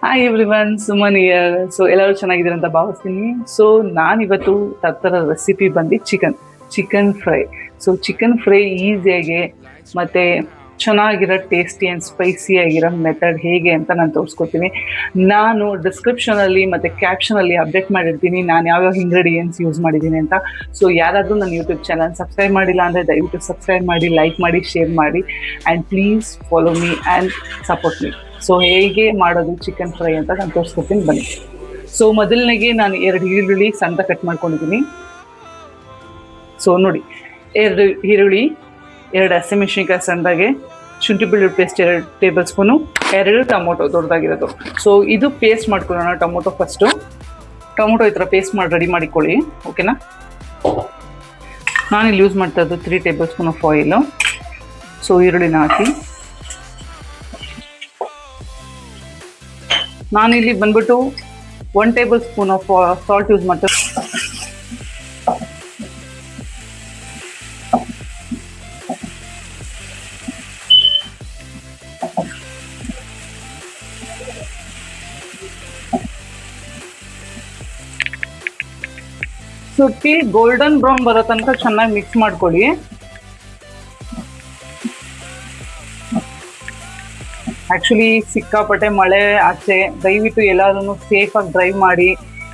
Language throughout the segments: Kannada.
Hi everyone, Suman year. So ಎಲ್ಲರೂ ಚೆನ್ನಾಗಿದ್ದಾರೆ ಅಂತ ಭಾವಿಸ್ತೀನಿ. ಸೊ ನಾನಿವತ್ತು ತರ್ತರ ರೆಸಿಪಿ ಬಂದು chicken fry. So chicken fry ಈಸಿಯಾಗಿ ಮತ್ತು ಚೆನ್ನಾಗಿರೋ ಟೇಸ್ಟಿ ಆ್ಯಂಡ್ ಸ್ಪೈಸಿ ಆಗಿರೋ ಮೆಥಡ್ ಹೇಗೆ ಅಂತ ನಾನು ತೋರಿಸ್ಕೊಡ್ತೀನಿ. ನಾನು ಡಿಸ್ಕ್ರಿಪ್ಷನಲ್ಲಿ ಮತ್ತು ಕ್ಯಾಪ್ಷನಲ್ಲಿ ಅಪ್ಡೇಟ್ ಮಾಡಿರ್ತೀನಿ ನಾನು ಯಾವ್ಯಾವ ಇಂಗ್ರೀಡಿಯೆಂಟ್ಸ್ ಯೂಸ್ ಮಾಡಿದ್ದೀನಿ ಅಂತ. ಸೊ ಯಾರಾದರೂ ನನ್ನ ಯೂಟ್ಯೂಬ್ ಚಾನಲ್ ಸಬ್ಸ್ಕ್ರೈಬ್ ಮಾಡಿಲ್ಲ ಅಂದರೆ ದಯವಿಟ್ಟು ಸಬ್ಸ್ಕ್ರೈಬ್ ಮಾಡಿ, ಲೈಕ್ ಮಾಡಿ, ಶೇರ್ ಮಾಡಿ, and please follow me and support me. So ಹೇಗೆ ಮಾಡೋದು ಚಿಕನ್ ಫ್ರೈ ಅಂತ ನಾನು ತೋರಿಸ್ಕೊಡ್ತೀನಿ ಬನ್ನಿ. ಸೊ ಮೊದಲನೇಗೆ ನಾನು 2 ಈರುಳ್ಳಿ ಸಣ್ಣ ಕಟ್ ಮಾಡ್ಕೊಂಡಿದ್ದೀನಿ. ಸೊ ನೋಡಿ, 2 ಈರುಳ್ಳಿ, 2 ಹಸಿಮೆಣಸಿನ್ಕಾಯಿ ಸಣ್ಣದಾಗೆ, ಶುಂಠಿ ಬೆಳ್ಳುಳ್ಳಿ ಪೇಸ್ಟ್ 2 ಟೇಬಲ್ ಸ್ಪೂನು, 2 ಟೊಮೊಟೊ ದೊಡ್ಡದಾಗಿರೋದು. ಸೊ ಇದು ಪೇಸ್ಟ್ ಮಾಡ್ಕೊಳ್ಳೋಣ. ಟೊಮೊಟೊ ಈ ಥರ ಪೇಸ್ಟ್ ಮಾಡಿ ರೆಡಿ ಮಾಡಿಕೊಳ್ಳಿ, ಓಕೆನಾ. ನಾನಿಲ್ಲಿ ಯೂಸ್ ಮಾಡ್ತಾ ಇದ್ದು 3 table spoon of oil. So ಈರುಳ್ಳಿನ ಹಾಕಿ, ನಾನಿಲ್ಲಿ ಬಂದ್ಬಿಟ್ಟು 1 table spoon of salt use ಮಾಡ್ತೇವೆ. ಸೊ ಗೋಲ್ಡನ್ ಬ್ರೌನ್ ಬರೋ ತನಕ ಚೆನ್ನಾಗಿ ಮಿಕ್ಸ್ ಮಾಡ್ಕೊಳ್ಳಿ. ಆ್ಯಕ್ಚುಲಿ ಸಿಕ್ಕಾಪಟ್ಟೆ ಮಳೆ ಆಚೆ, ದಯವಿಟ್ಟು ಎಲ್ಲರೂ ಸೇಫಾಗಿ ಡ್ರೈವ್ ಮಾಡಿ.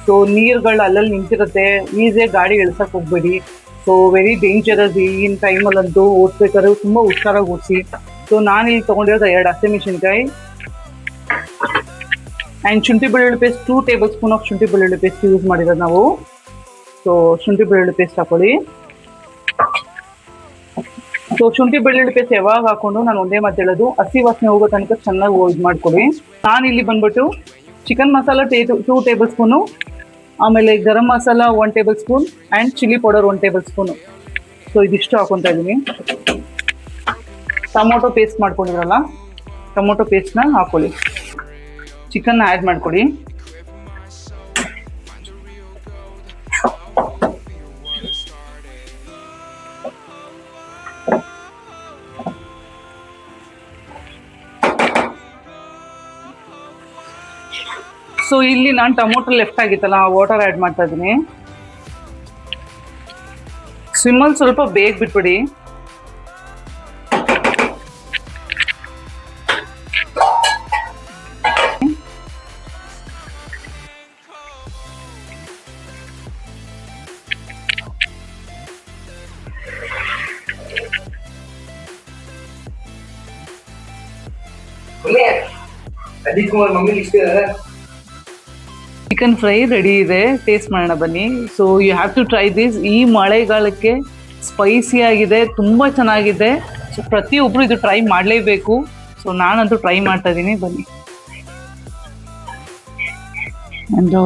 ಸೊ ನೀರುಗಳು ಅಲ್ಲಲ್ಲಿ ನಿಂತಿರುತ್ತೆ, ಈಸಿಯಾಗಿ ಗಾಡಿ ಇಳ್ಸಕ್ಕೆ ಹೋಗ್ಬೇಡಿ. ಸೊ ವೆರಿ ಡೇಂಜರಸ್ ಈಗಿನ ಟೈಮಲ್ಲಂತೂ ಓಡಿಸ್ಬೇಕಾದ್ರೆ ತುಂಬ ಹುಷಾರಾಗಿ ಓಡಿಸಿ. ಸೊ ನಾನಿಲ್ಲಿ ತೊಗೊಂಡಿರೋದು 2 ಹಸಿಮೆಣಸಿನ್ಕಾಯಿ ಆ್ಯಂಡ್ ಶುಂಠಿ ಬೆಳ್ಳುಳ್ಳಿ ಪೇಸ್ಟ್ 2 ಟೇಬಲ್ ಸ್ಪೂನ್ ಆಫ್ ಶುಂಠಿ ಬೆಳ್ಳುಳ್ಳಿ ಪೇಸ್ಟ್ ಯೂಸ್ ಮಾಡಿರೋದು ನಾವು. ಸೊ ಶುಂಠಿ ಬೆಳ್ಳುಳ್ಳಿ ಪೇಸ್ಟ್ ಹಾಕೊಳ್ಳಿ. ಸೊ ಶುಂಠಿ ಬೆಳ್ಳುಳ್ಳಿ ಪೇಸ್ಟ್ ಯಾವಾಗ ಹಾಕೊಂಡು ನಾನು ಒಂದೇ ಮಾತು ಹೇಳೋದು, ಹಸಿ ವಾಸನೆ ಹೋಗೋ ತನಕ ಚೆನ್ನಾಗಿ ಇದು ಮಾಡ್ಕೊಳ್ಳಿ. ನಾನಿಲ್ಲಿ ಬಂದ್ಬಿಟ್ಟು ಚಿಕನ್ ಮಸಾಲ 2 ಟೇಬಲ್ ಸ್ಪೂನು, ಆಮೇಲೆ garam masala 1 tablespoon and chilli powder 1 tablespoon. So ಇದಿಷ್ಟು ಹಾಕೊತಾ ಇದ್ದೀನಿ. ಟೊಮೊಟೊ ಪೇಸ್ಟ್ ಮಾಡ್ಕೊಂಡಿದ್ರಲ್ಲ, ಟೊಮೊಟೊ ಪೇಸ್ಟ್ನ ಹಾಕೊಳ್ಳಿ. ಚಿಕನ್ನ ಆ್ಯಡ್ ಮಾಡ್ಕೊಳ್ಳಿ. ಸೊ ಇಲ್ಲಿ ನಾನು ಟೊಮೊಟೊ ಲೆಫ್ಟ್ ಆಗಿತ್ತಲ್ಲ, ವಾಟರ್ ಆ್ಯಡ್ ಮಾಡ್ತಾ ಇದ್ದೀನಿ. ಸ್ವಿಮ್ಮಲ್ಲಿ ಸ್ವಲ್ಪ ಬೇಗ ಬಿಟ್ಬಿಡಿ. ಚಿಕನ್ ಫ್ರೈ ರೆಡಿ ಇದೆ, ಟೇಸ್ಟ್ ಮಾಡೋಣ ಬನ್ನಿ. So you have to try this. ಈ ಮಳೆಗಾಲಕ್ಕೆ ಸ್ಪೈಸಿ ಆಗಿದೆ, ತುಂಬ ಚೆನ್ನಾಗಿದೆ. ಸೊ ಪ್ರತಿಯೊಬ್ಬರು ಇದು ಟ್ರೈ ಮಾಡಲೇಬೇಕು. ಸೊ ನಾನಂತೂ ಟ್ರೈ ಮಾಡ್ತಾ ಇದ್ದೀನಿ, ಬನ್ನಿ. ಒಂದು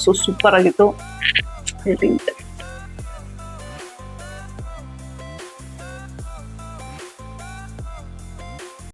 ಸೊ ಸೂಪರ್ ಆಗಿತ್ತು.